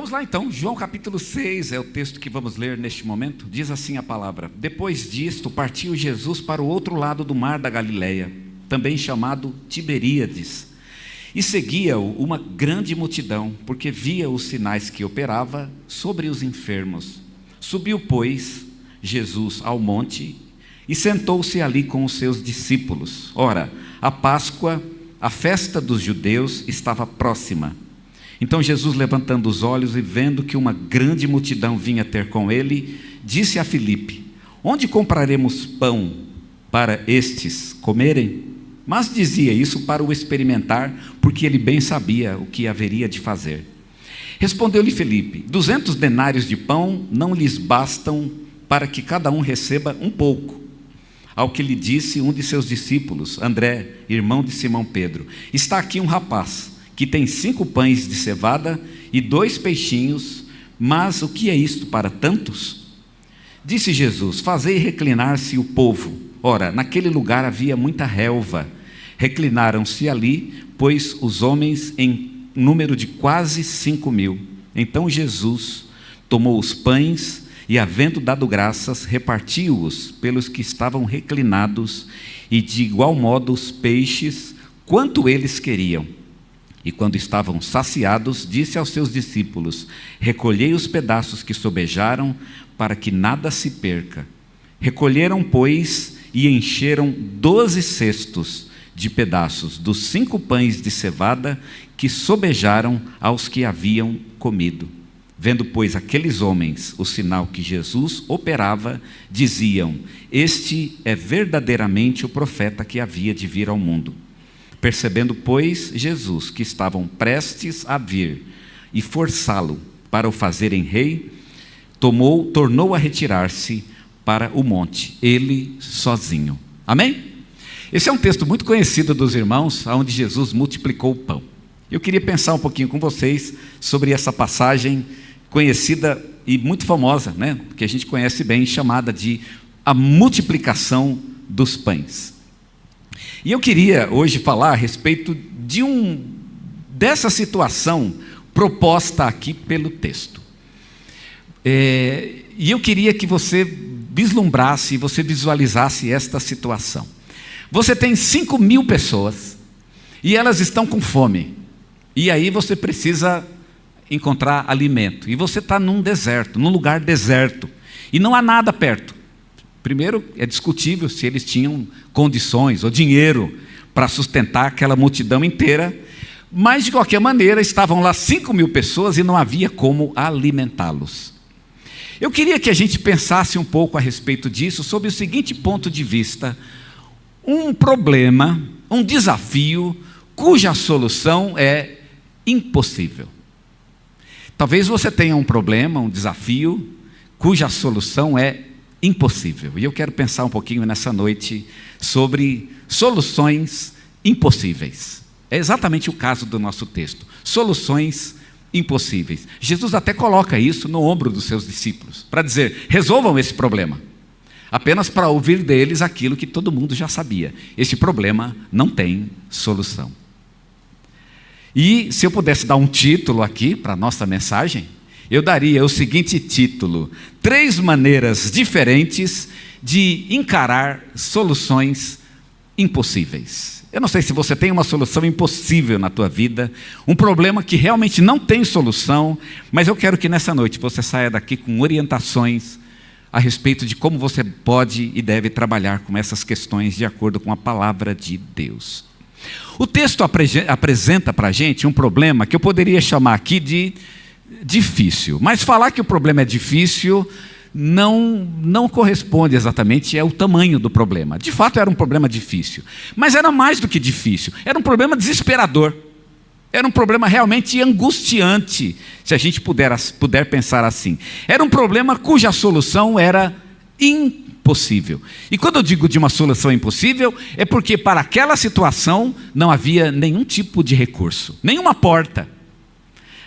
Vamos lá então, João capítulo 6 é o texto que vamos ler neste momento. Diz assim a palavra: Depois disto, partiu Jesus para o outro lado do mar da Galileia, também chamado Tiberíades, e seguia-o uma grande multidão, porque via os sinais que operava sobre os enfermos. Subiu, pois, Jesus ao monte e sentou-se ali com os seus discípulos. Ora, a Páscoa, a festa dos judeus, estava próxima. Então Jesus, levantando os olhos e vendo que uma grande multidão vinha ter com ele, disse a Filipe: Onde compraremos pão para estes comerem? Mas dizia isso para o experimentar, porque ele bem sabia o que haveria de fazer. Respondeu-lhe Filipe: 200 denários de pão não lhes bastam para que cada um receba um pouco. Ao que lhe disse um de seus discípulos, André, irmão de Simão Pedro: Está aqui um rapaz que tem 5 pães de cevada e 2 peixinhos, mas o que é isto para tantos? Disse Jesus: Fazei reclinar-se o povo. Ora, naquele lugar havia muita relva. Reclinaram-se ali, pois os homens em número de quase 5.000. Então Jesus tomou os pães e, havendo dado graças, repartiu-os pelos que estavam reclinados, e de igual modo os peixes, quanto eles queriam. E quando estavam saciados, disse aos seus discípulos: Recolhei os pedaços que sobejaram, para que nada se perca. Recolheram, pois, e encheram 12 cestos de pedaços dos 5 pães de cevada que sobejaram aos que haviam comido. Vendo, pois, aqueles homens o sinal que Jesus operava, diziam: Este é verdadeiramente o profeta que havia de vir ao mundo. Percebendo, pois, Jesus que estavam prestes a vir e forçá-lo para o fazerem rei, tornou a retirar-se para o monte, ele sozinho. Amém? Esse é um texto muito conhecido dos irmãos, onde Jesus multiplicou o pão. Eu queria pensar um pouquinho com vocês sobre essa passagem conhecida e muito famosa, né? Que a gente conhece bem, chamada de a multiplicação dos pães. E eu queria hoje falar a respeito dessa situação proposta aqui pelo texto. E eu queria que você vislumbrasse, você visualizasse esta situação. Você tem 5.000 pessoas e elas estão com fome. E aí você precisa encontrar alimento. E você está num deserto, num lugar deserto. E não há nada perto. Primeiro, é discutível se eles tinham condições ou dinheiro para sustentar aquela multidão inteira, mas de qualquer maneira estavam lá 5.000 pessoas e não havia como alimentá-los. Eu queria que a gente pensasse um pouco a respeito disso, sob o seguinte ponto de vista: um problema, um desafio, cuja solução é impossível. Talvez você tenha um problema, um desafio, cuja solução é impossível. E eu quero pensar um pouquinho nessa noite sobre soluções impossíveis. É exatamente o caso do nosso texto. Soluções impossíveis. Jesus até coloca isso no ombro dos seus discípulos, para dizer: resolvam esse problema. Apenas para ouvir deles aquilo que todo mundo já sabia: esse problema não tem solução. E se eu pudesse dar um título aqui para a nossa mensagem, eu daria o seguinte título: 3 maneiras diferentes de encarar soluções impossíveis. Eu não sei se você tem uma solução impossível na tua vida, um problema que realmente não tem solução, mas eu quero que nessa noite você saia daqui com orientações a respeito de como você pode e deve trabalhar com essas questões de acordo com a palavra de Deus. O texto apresenta para a gente um problema que eu poderia chamar aqui de difícil, mas falar que o problema é difícil não corresponde exatamente ao tamanho do problema. De fato era um problema difícil, mas era mais do que difícil, era um problema desesperador, era um problema realmente angustiante, se a gente puder pensar assim. Era um problema cuja solução era impossível. E quando eu digo de uma solução impossível, é porque para aquela situação não havia nenhum tipo de recurso, nenhuma porta,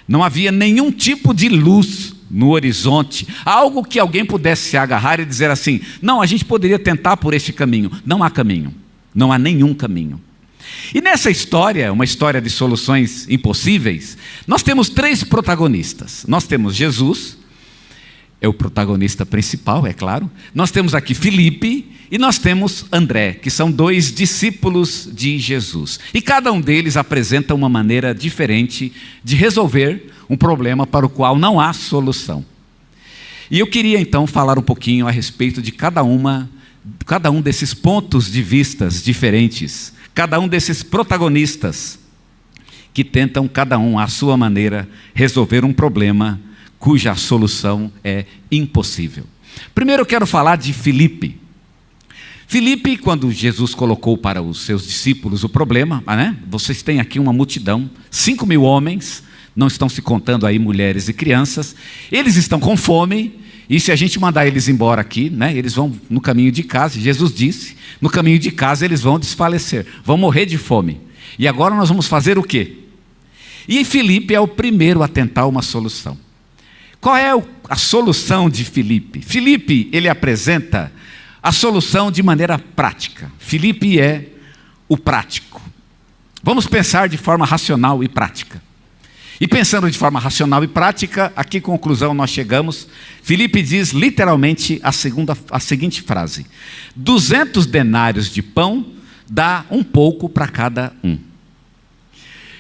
não havia nenhum tipo de luz no horizonte, algo que alguém pudesse se agarrar e dizer assim: não, a gente poderia tentar por este caminho. Não há caminho, não há nenhum caminho. E nessa história, uma história de soluções impossíveis, nós temos 3 protagonistas. Nós temos Jesus, é o protagonista principal, é claro. Nós temos aqui Filipe e nós temos André, que são 2 discípulos de Jesus. E cada um deles apresenta uma maneira diferente de resolver um problema para o qual não há solução. E eu queria então falar um pouquinho a respeito de cada um desses pontos de vistas diferentes, cada um desses protagonistas que tentam cada um à sua maneira resolver um problema cuja solução é impossível. Primeiro eu quero falar de Filipe. Filipe, quando Jesus colocou para os seus discípulos o problema, vocês têm aqui uma multidão, 5.000 homens, não estão se contando aí mulheres e crianças, eles estão com fome, e se a gente mandar eles embora aqui, eles vão no caminho de casa, Jesus disse, no caminho de casa eles vão desfalecer, vão morrer de fome. E agora nós vamos fazer o quê? E Filipe é o primeiro a tentar uma solução. Qual é a solução de Filipe? Filipe, ele apresenta a solução de maneira prática. Filipe é o prático. Vamos pensar de forma racional e prática. E pensando de forma racional e prática, a que conclusão nós chegamos? Filipe diz literalmente a seguinte frase: 200 denários de pão dá um pouco para cada um.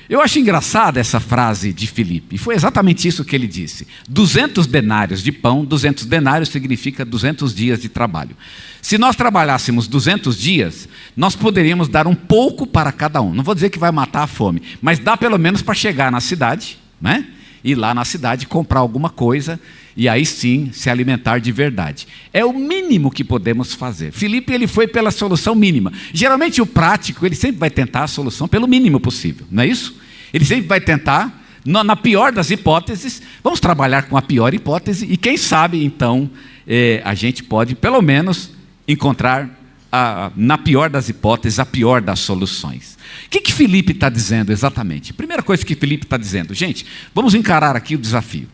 Eu acho engraçada essa frase de Filipe, e foi exatamente isso que ele disse. 200 denários de pão, 200 denários significa 200 dias de trabalho. Se nós trabalhássemos 200 dias, nós poderíamos dar um pouco para cada um. Não vou dizer que vai matar a fome, mas dá pelo menos para chegar na cidade, ir lá na cidade comprar alguma coisa, e aí sim se alimentar de verdade. É o mínimo que podemos fazer. Filipe, ele foi pela solução mínima. Geralmente o prático, ele sempre vai tentar a solução pelo mínimo possível, não é isso? Ele sempre vai tentar, na pior das hipóteses, vamos trabalhar com a pior hipótese, e quem sabe então a gente pode pelo menos encontrar, na pior das hipóteses, a pior das soluções. O que Filipe está dizendo exatamente? Primeira coisa que Filipe está dizendo: gente, vamos encarar aqui o desafio.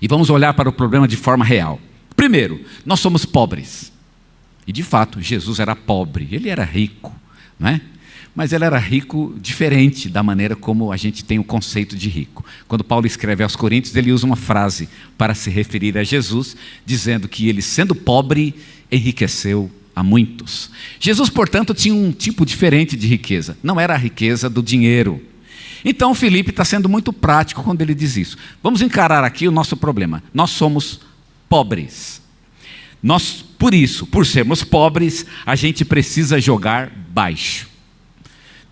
E vamos olhar para o problema de forma real. Primeiro, nós somos pobres. E de fato, Jesus era pobre, ele era rico, mas ele era rico diferente da maneira como a gente tem o conceito de rico. Quando Paulo escreve aos Coríntios, ele usa uma frase para se referir a Jesus, dizendo que ele, sendo pobre, enriqueceu a muitos. Jesus, portanto, tinha um tipo diferente de riqueza, não era a riqueza do dinheiro. Então Filipe está sendo muito prático quando ele diz isso. Vamos encarar aqui o nosso problema. Nós somos pobres. Por sermos pobres, a gente precisa jogar baixo.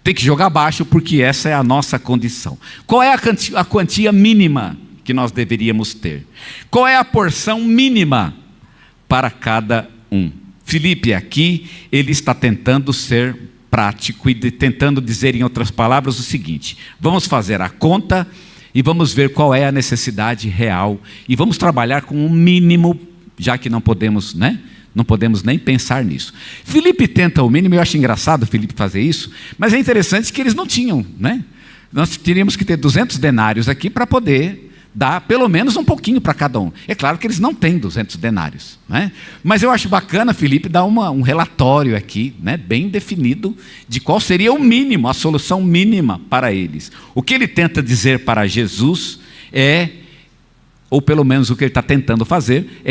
Tem que jogar baixo porque essa é a nossa condição. Qual é a quantia mínima que nós deveríamos ter? Qual é a porção mínima para cada um? Filipe aqui, ele está tentando ser prático e tentando dizer em outras palavras o seguinte: vamos fazer a conta e vamos ver qual é a necessidade real e vamos trabalhar com um mínimo, já que não podemos, não podemos nem pensar nisso. Filipe tenta o mínimo, eu acho engraçado Filipe fazer isso, mas é interessante que eles não tinham, Nós teríamos que ter 200 denários aqui para poder dar pelo menos um pouquinho para cada um. É claro que eles não têm 200 denários, mas eu acho bacana Filipe dar um relatório aqui, bem definido, de qual seria o mínimo, a solução mínima para eles. O que ele tenta dizer para Jesus ou pelo menos o que ele está tentando fazer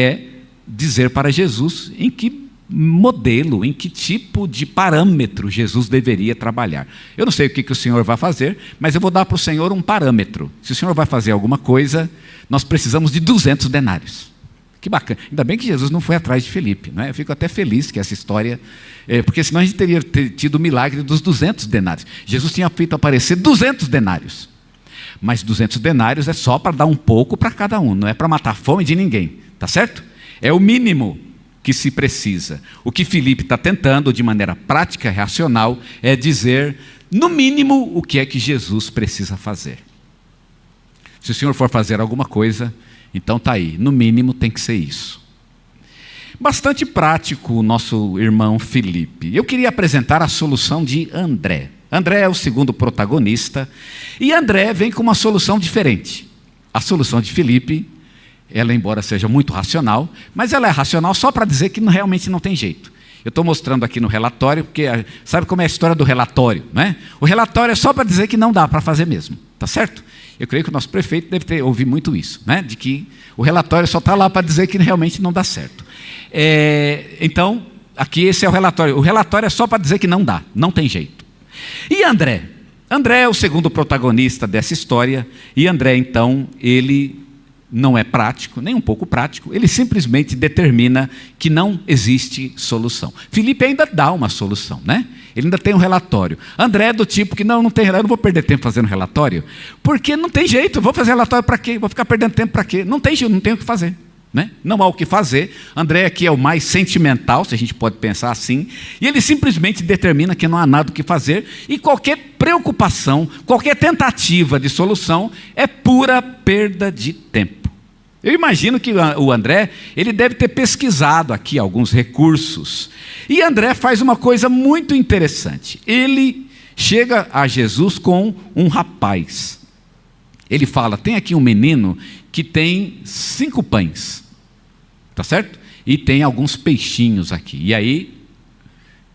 dizer para Jesus em que modelo, em que tipo de parâmetro Jesus deveria trabalhar. Eu não sei o que o Senhor vai fazer, mas eu vou dar para o Senhor um parâmetro. Se o Senhor vai fazer alguma coisa, nós precisamos de 200 denários. Que bacana. Ainda bem que Jesus não foi atrás de Filipe, Eu fico até feliz que essa história, porque senão a gente teria tido o milagre dos 200 denários. Jesus tinha feito aparecer 200 denários. Mas 200 denários é só para dar um pouco para cada um, não é para matar a fome de ninguém, tá certo? É o mínimo que se precisa. O que Filipe está tentando, de maneira prática e racional, é dizer, no mínimo, o que é que Jesus precisa fazer. Se o Senhor for fazer alguma coisa, então está aí, no mínimo tem que ser isso. Bastante prático o nosso irmão Filipe. Eu queria apresentar a solução de André. André é o segundo protagonista, e André vem com uma solução diferente. A solução de Filipe, ela embora seja muito racional, mas ela é racional só para dizer que realmente não tem jeito. Eu estou mostrando aqui no relatório, porque sabe como é a história do relatório, né? O relatório é só para dizer que não dá para fazer mesmo, tá certo? Eu creio que o nosso prefeito deve ter ouvido muito isso, né? De que o relatório só está lá para dizer que realmente não dá certo. Então, aqui esse é o relatório. O relatório é só para dizer que não dá, não tem jeito. E André? André é o segundo protagonista dessa história, e André, então, ele não é prático, nem um pouco prático, ele simplesmente determina que não existe solução. Filipe ainda dá uma solução, né? Ele ainda tem um relatório. André é do tipo que não tem relatório, eu não vou perder tempo fazendo relatório, porque não tem jeito, vou fazer relatório para quê? Vou ficar perdendo tempo para quê? Não tem jeito, não tem o que fazer. Né? Não há o que fazer. André aqui é o mais sentimental, se a gente pode pensar assim, e ele simplesmente determina que não há nada o que fazer, e qualquer preocupação, qualquer tentativa de solução é pura perda de tempo. Eu imagino que o André, ele deve ter pesquisado aqui alguns recursos, e André faz uma coisa muito interessante. Ele chega a Jesus com um rapaz. Ele fala, tem aqui um menino que tem 5 pães. Tá certo? E tem alguns peixinhos aqui. E aí,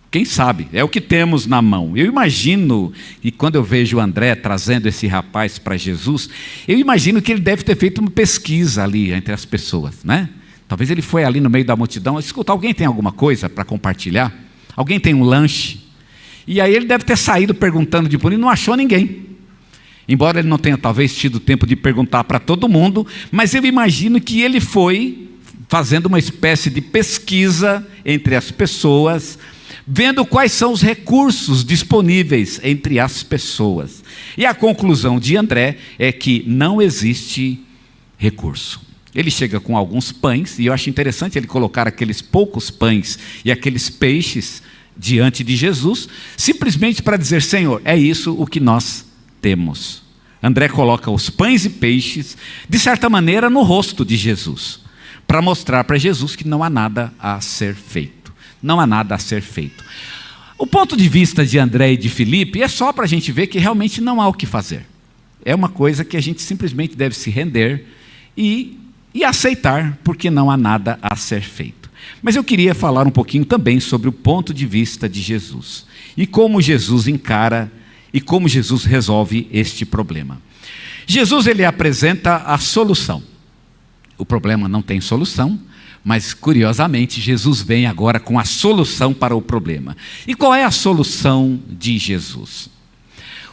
quem sabe? É o que temos na mão. Eu imagino, e quando eu vejo o André trazendo esse rapaz para Jesus, eu imagino que ele deve ter feito uma pesquisa ali entre as pessoas, né? Talvez ele foi ali no meio da multidão, escuta, alguém tem alguma coisa para compartilhar? Alguém tem um lanche? E aí ele deve ter saído perguntando de por aí, não achou ninguém. Embora ele não tenha talvez tido tempo de perguntar para todo mundo, mas eu imagino que ele foi fazendo uma espécie de pesquisa entre as pessoas, vendo quais são os recursos disponíveis entre as pessoas. E a conclusão de André é que não existe recurso. Ele chega com alguns pães, e eu acho interessante ele colocar aqueles poucos pães e aqueles peixes diante de Jesus, simplesmente para dizer, Senhor, é isso o que nós temos. André coloca os pães e peixes, de certa maneira, no rosto de Jesus, para mostrar para Jesus que não há nada a ser feito. Não há nada a ser feito. O ponto de vista de André e de Filipe é só para a gente ver que realmente não há o que fazer. É uma coisa que a gente simplesmente deve se render e aceitar, porque não há nada a ser feito. Mas eu queria falar um pouquinho também sobre o ponto de vista de Jesus, e como Jesus encara e como Jesus resolve este problema. Jesus, ele apresenta a solução. O problema não tem solução, mas curiosamente Jesus vem agora com a solução para o problema. E qual é a solução de Jesus?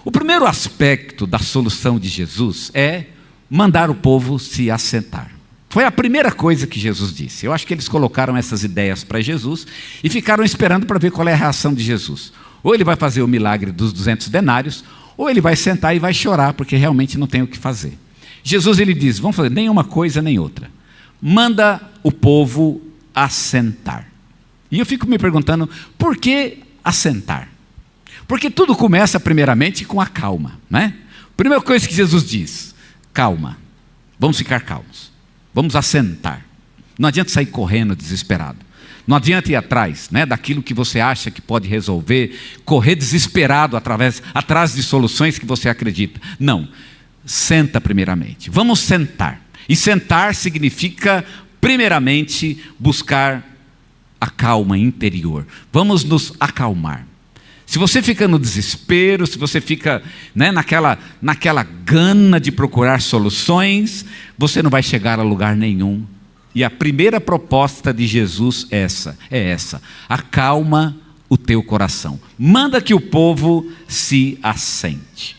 O primeiro aspecto da solução de Jesus é mandar o povo se assentar. Foi a primeira coisa que Jesus disse. Eu acho que eles colocaram essas ideias para Jesus e ficaram esperando para ver qual é a reação de Jesus. Ou ele vai fazer o milagre dos 200 denários, ou ele vai sentar e vai chorar, porque realmente não tem o que fazer. Jesus, ele diz, vamos fazer nem uma coisa nem outra. Manda o povo assentar. E eu fico me perguntando, por que assentar? Porque tudo começa primeiramente com a calma, né? Primeira coisa que Jesus diz, calma, vamos ficar calmos, vamos assentar. Não adianta sair correndo desesperado. Não adianta ir atrás, né, daquilo que você acha que pode resolver, correr desesperado atrás de soluções que você acredita. Não, senta primeiramente. Vamos sentar. E sentar significa, primeiramente, buscar a calma interior. Vamos nos acalmar. Se você fica no desespero, se você fica, né, naquela gana de procurar soluções, você não vai chegar a lugar nenhum. E a primeira proposta de Jesus é essa: acalma o teu coração. Manda que o povo se assente.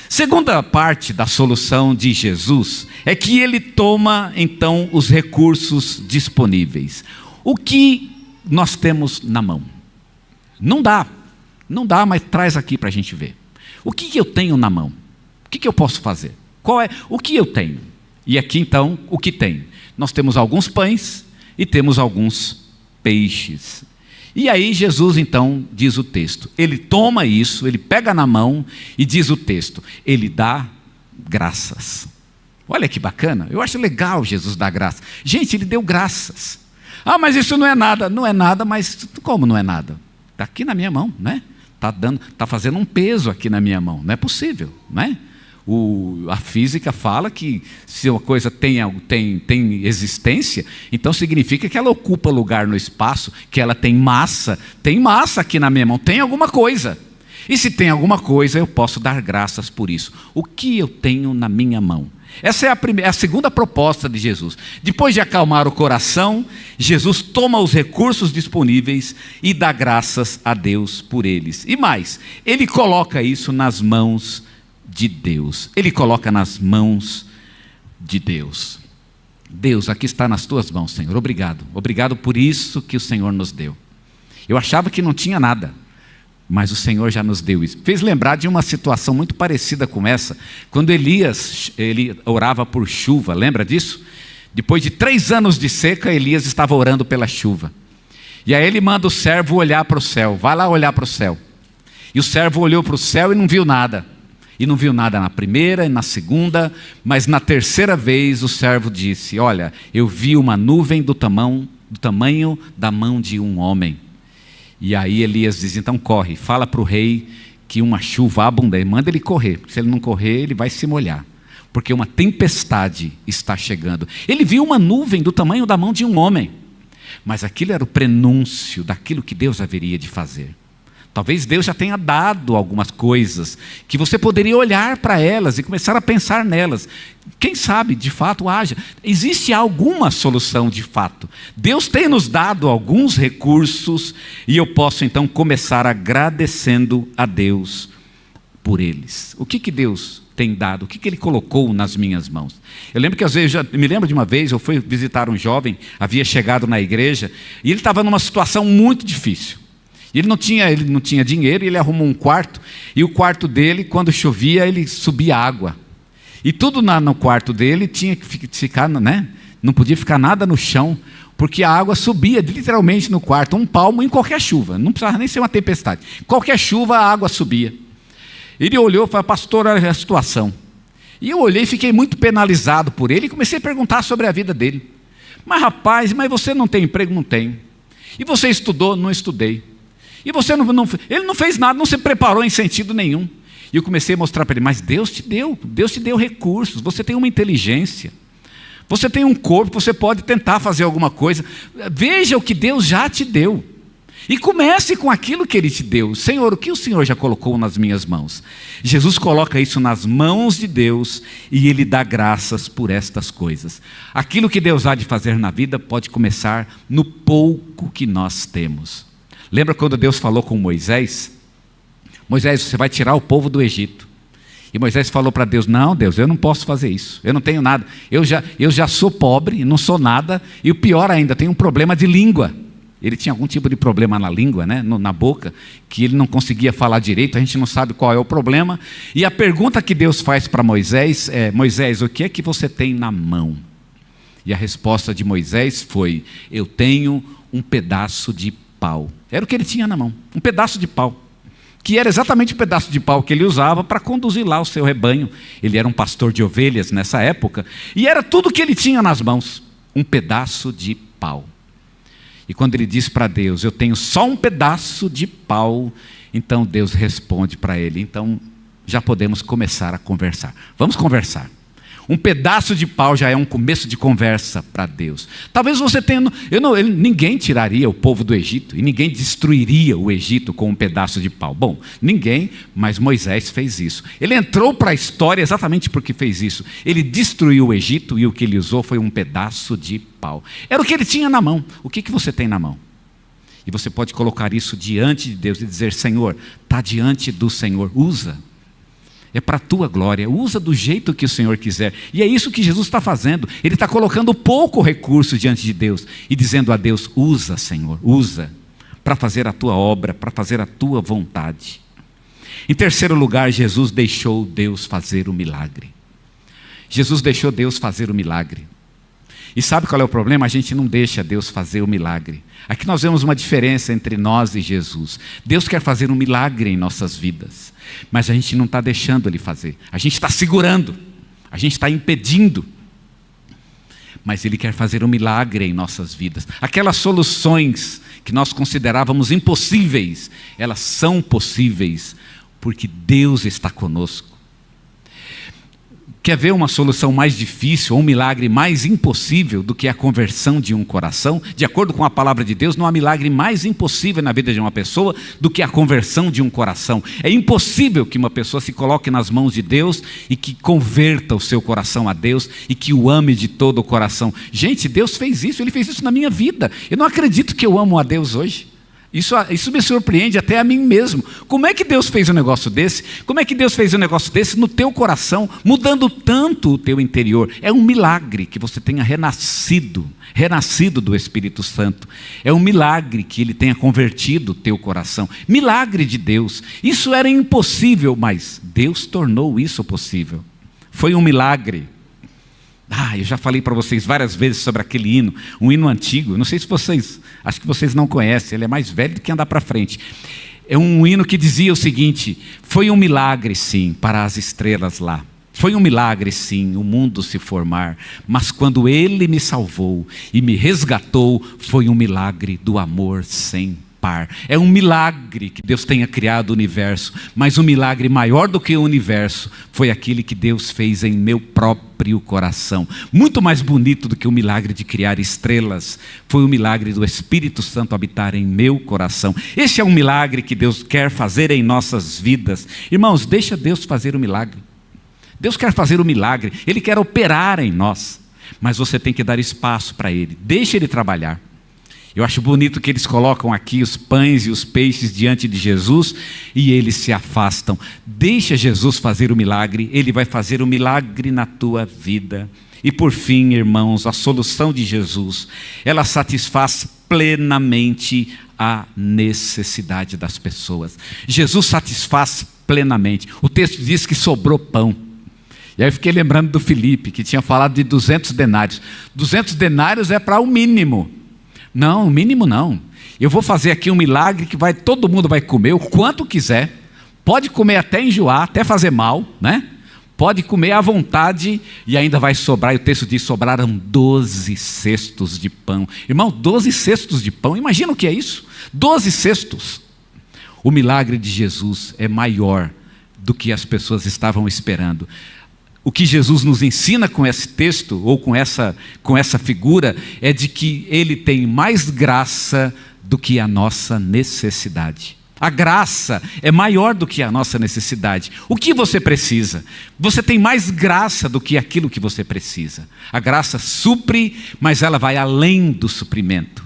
Segunda parte da solução de Jesus é que ele toma então os recursos disponíveis. O que nós temos na mão? Não dá, mas traz aqui para a gente ver. O que eu tenho na mão? O que eu posso fazer? O que eu tenho? E aqui então, o que tem? Nós temos alguns pães e temos alguns peixes. E aí Jesus então diz o texto, ele toma isso, ele pega na mão e diz o texto, ele dá graças. Olha que bacana, eu acho legal Jesus dar graças. Gente, ele deu graças. Ah, mas isso não é nada. Não é nada, mas como não é nada? Está aqui na minha mão, né? Está fazendo um peso aqui na minha mão, não é possível, né? A física fala que se uma coisa tem existência, então significa que ela ocupa lugar no espaço, que ela tem massa aqui na minha mão, tem alguma coisa. E se tem alguma coisa, eu posso dar graças por isso. O que eu tenho na minha mão? Essa é a segunda proposta de Jesus. Depois de acalmar o coração, Jesus toma os recursos disponíveis e dá graças a Deus por eles. E mais, ele coloca isso nas mãos de Deus. Ele coloca nas mãos de Deus. Deus, aqui está nas tuas mãos, Senhor. Obrigado. Obrigado por isso que o Senhor nos deu. Eu achava que não tinha nada, mas o Senhor já nos deu isso. Fez lembrar de uma situação muito parecida com essa, quando Elias, ele orava por chuva, lembra disso? Depois de 3 anos de seca, Elias estava orando pela chuva. E aí ele manda o servo olhar para o céu, vai lá olhar para o céu. E o servo olhou para o céu e não viu nada. E não viu nada na primeira e na segunda, mas na terceira vez o servo disse: olha, eu vi uma nuvem do tamanho da mão de um homem. E aí Elias diz: então corre, fala para o rei que uma chuva abundante, manda ele correr, porque se ele não correr ele vai se molhar, porque uma tempestade está chegando. Ele viu uma nuvem do tamanho da mão de um homem, mas aquilo era o prenúncio daquilo que Deus haveria de fazer. Talvez Deus já tenha dado algumas coisas que você poderia olhar para elas e começar a pensar nelas. Quem sabe, de fato, haja. Existe alguma solução de fato. Deus tem nos dado alguns recursos e eu posso então começar agradecendo a Deus por eles. O que Deus tem dado? O que Ele colocou nas minas mãos? Eu lembro que às vezes, me lembro de uma vez, eu fui visitar um jovem, havia chegado na igreja e ele estava numa situação muito difícil. Ele não tinha dinheiro, ele arrumou um quarto, e o quarto dele, quando chovia, ele subia água. E tudo no quarto dele tinha que ficar, né? Não podia ficar nada no chão, porque a água subia literalmente no quarto, um palmo em qualquer chuva, não precisava nem ser uma tempestade. Qualquer chuva a água subia. Ele olhou e falou: pastor, olha a situação. E eu olhei e fiquei muito penalizado por ele, e comecei a perguntar sobre a vida dele. Mas rapaz, mas você não tem emprego? Não tenho. E você estudou? Não estudei. E você ele não fez nada, não se preparou em sentido nenhum. E eu comecei a mostrar para ele: mas Deus te deu recursos, você tem uma inteligência, você tem um corpo, você pode tentar fazer alguma coisa. Veja o que Deus já te deu. E comece com aquilo que Ele te deu. Senhor, o que o Senhor já colocou nas minhas mãos? Jesus coloca isso nas mãos de Deus e Ele dá graças por estas coisas. Aquilo que Deus há de fazer na vida pode começar no pouco que nós temos. Lembra quando Deus falou com Moisés? Moisés, você vai tirar o povo do Egito. E Moisés falou para Deus: não, Deus, eu não posso fazer isso, eu não tenho nada, eu já sou pobre, não sou nada, e o pior ainda, tenho um problema de língua. Ele tinha algum tipo de problema na língua, né? Na boca, que ele não conseguia falar direito, a gente não sabe qual é o problema. E a pergunta que Deus faz para Moisés é: Moisés, o que é que você tem na mão? E a resposta de Moisés foi: eu tenho um pedaço de pau. Era o que ele tinha na mão, um pedaço de pau, que era exatamente o pedaço de pau que ele usava para conduzir lá o seu rebanho. Ele era um pastor de ovelhas nessa época, e era tudo que ele tinha nas mãos, um pedaço de pau. E quando ele diz para Deus: eu tenho só um pedaço de pau, então Deus responde para ele: então já podemos começar a conversar. Vamos conversar. Um pedaço de pau já é um começo de conversa para Deus. Talvez você tenha... ninguém tiraria o povo do Egito e ninguém destruiria o Egito com um pedaço de pau. Bom, ninguém, mas Moisés fez isso. Ele entrou para a história exatamente porque fez isso. Ele destruiu o Egito e o que ele usou foi um pedaço de pau. Era o que ele tinha na mão. O que você tem na mão? E você pode colocar isso diante de Deus e dizer: Senhor, está diante do Senhor, usa. É para a tua glória, usa do jeito que o Senhor quiser. E é isso que Jesus está fazendo. Ele está colocando pouco recurso diante de Deus e dizendo a Deus: usa, Senhor, usa, para fazer a tua obra, para fazer a tua vontade. Em terceiro lugar, Jesus deixou Deus fazer o milagre. Jesus deixou Deus fazer o milagre. E sabe qual é o problema? A gente não deixa Deus fazer o milagre. Aqui nós vemos uma diferença entre nós e Jesus. Deus quer fazer um milagre em nossas vidas, mas a gente não está deixando Ele fazer. A gente está segurando, a gente está impedindo. Mas Ele quer fazer um milagre em nossas vidas. Aquelas soluções que nós considerávamos impossíveis, elas são possíveis, porque Deus está conosco. Quer ver uma solução mais difícil, ou um milagre mais impossível do que a conversão de um coração? De acordo com a palavra de Deus, não há milagre mais impossível na vida de uma pessoa do que a conversão de um coração. É impossível que uma pessoa se coloque nas mãos de Deus e que converta o seu coração a Deus e que o ame de todo o coração. Gente, Deus fez isso, Ele fez isso na minha vida. Eu não acredito que eu amo a Deus hoje. Isso me surpreende até a mim mesmo. Como é que Deus fez um negócio desse? Como é que Deus fez um negócio desse no teu coração, mudando tanto o teu interior? É um milagre que você tenha renascido do Espírito Santo. É um milagre que Ele tenha convertido o teu coração. Milagre de Deus. Isso era impossível, mas Deus tornou isso possível. Foi um milagre. Eu já falei para vocês várias vezes sobre aquele hino, um hino antigo, não sei se vocês, acho que vocês não conhecem, ele é mais velho do que andar para frente. É um hino que dizia o seguinte: foi um milagre sim, para as estrelas lá. Foi um milagre sim, o mundo se formar, mas quando Ele me salvou e me resgatou, foi um milagre do amor sem par. É um milagre que Deus tenha criado o universo, mas um milagre maior do que o universo foi aquele que Deus fez em meu próprio coração. Muito mais bonito do que o milagre de criar estrelas, foi o milagre do Espírito Santo habitar em meu coração. Esse é um milagre que Deus quer fazer em nossas vidas. Irmãos, deixa Deus fazer o milagre. Deus quer fazer o milagre, Ele quer operar em nós, mas você tem que dar espaço para Ele, deixa Ele trabalhar. Eu acho bonito que eles colocam aqui os pães e os peixes diante de Jesus e eles se afastam. Deixa Jesus fazer o milagre, Ele vai fazer o milagre na tua vida. E por fim, irmãos, a solução de Jesus, ela satisfaz plenamente a necessidade das pessoas. Jesus satisfaz plenamente. O texto diz que sobrou pão. E aí eu fiquei lembrando do Felipe, que tinha falado de 200 denários. 200 denários é para o mínimo. Não, o mínimo não. Eu vou fazer aqui um milagre que todo mundo vai comer o quanto quiser. Pode comer até enjoar, até fazer mal, né? Pode comer à vontade e ainda vai sobrar. E o texto diz: sobraram 12 cestos de pão. Irmão, 12 cestos de pão, imagina o que é isso? 12 cestos. O milagre de Jesus é maior do que as pessoas estavam esperando. O que Jesus nos ensina com esse texto, ou com essa figura, é de que Ele tem mais graça do que a nossa necessidade. A graça é maior do que a nossa necessidade. O que você precisa? Você tem mais graça do que aquilo que você precisa. A graça supre, mas ela vai além do suprimento.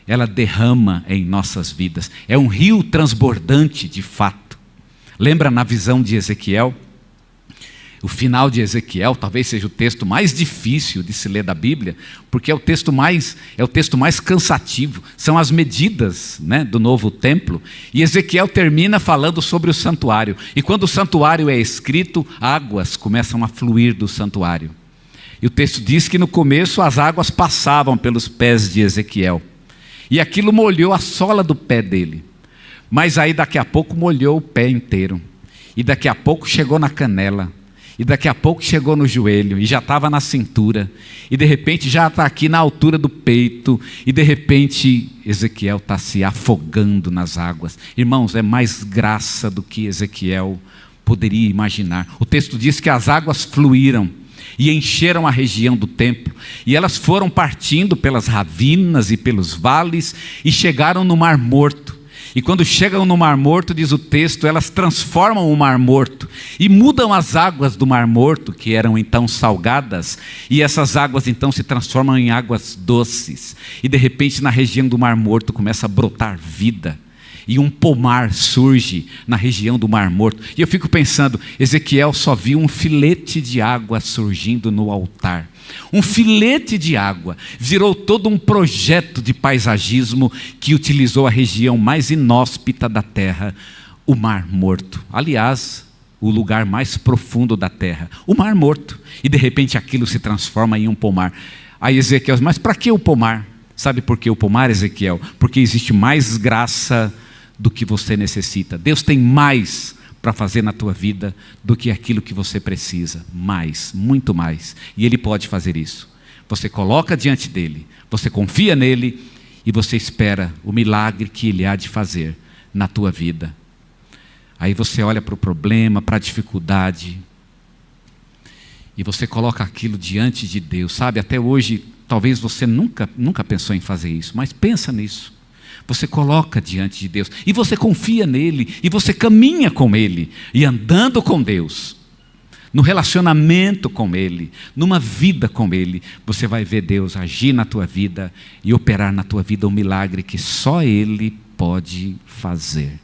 Ela derrama em nossas vidas. É um rio transbordante de fato. Lembra na visão de Ezequiel? O final de Ezequiel talvez seja o texto mais difícil de se ler da Bíblia, porque é o texto mais cansativo, são as medidas, né, do novo templo, e Ezequiel termina falando sobre o santuário, e quando o santuário é escrito, águas começam a fluir do santuário, e o texto diz que no começo as águas passavam pelos pés de Ezequiel, e aquilo molhou a sola do pé dele, mas aí daqui a pouco molhou o pé inteiro, e daqui a pouco chegou na canela, e daqui a pouco chegou no joelho, e já estava na cintura, e de repente já está aqui na altura do peito, e de repente Ezequiel está se afogando nas águas. Irmãos, é mais graça do que Ezequiel poderia imaginar. O texto diz que as águas fluíram, e encheram a região do templo, e elas foram partindo pelas ravinas e pelos vales, e chegaram no Mar Morto. E quando chegam no Mar Morto, diz o texto, elas transformam o Mar Morto e mudam as águas do Mar Morto, que eram então salgadas, e essas águas então se transformam em águas doces. E de repente na região do Mar Morto começa a brotar vida. E um pomar surge na região do Mar Morto. E eu fico pensando, Ezequiel só viu um filete de água surgindo no altar. Um filete de água virou todo um projeto de paisagismo que utilizou a região mais inóspita da terra, o Mar Morto. Aliás, o lugar mais profundo da terra, o Mar Morto. E de repente aquilo se transforma em um pomar. Aí Ezequiel, mas para que o pomar? Sabe por que o pomar, Ezequiel? Porque existe mais graça do que você necessita. Deus tem mais para fazer na tua vida do que aquilo que você precisa. Mais, muito mais. E Ele pode fazer isso. Você coloca diante dEle, você confia nele e você espera o milagre que Ele há de fazer na tua vida. Aí você olha para o problema, para a dificuldade E você coloca aquilo diante de Deus, sabe? Até hoje, talvez você nunca pensou em fazer isso, mas pensa nisso. Você coloca diante de Deus, e você confia nele, e você caminha com ele, e andando com Deus, no relacionamento com ele, numa vida com ele, você vai ver Deus agir na tua vida, e operar na tua vida um milagre que só ele pode fazer.